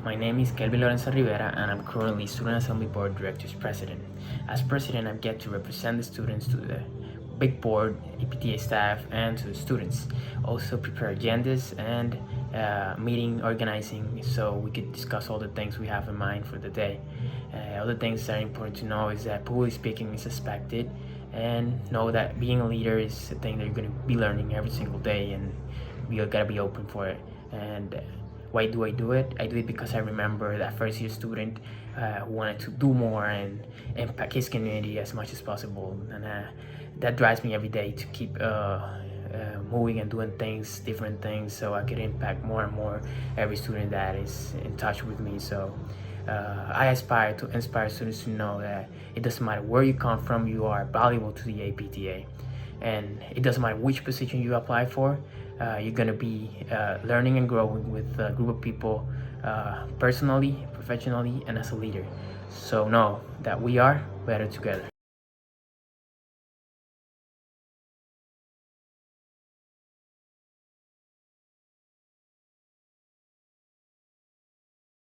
My name is Kelvin Lorenzo Rivera and I'm currently Student Assembly Board Director's President. As President, I get to represent the students to the big board, APTA staff, and to the students. Also prepare agendas and meeting organizing so we could discuss all the things we have in mind for the day. Other things that are important to know is that public speaking is expected, and know that being a leader is a thing that you're going to be learning every single day, and you gotta be open for it. And why do I do it? I do it because I remember that first year student who wanted to do more and impact his community as much as possible, and that drives me every day to keep moving and doing things, different things, so I could impact more and more every student that is in touch with me. So I aspire to inspire students to know that it doesn't matter where you come from, you are valuable to the APTA. And it doesn't matter which position you apply for, you're gonna be learning and growing with a group of people, personally, professionally, and as a leader. So know that we are better together.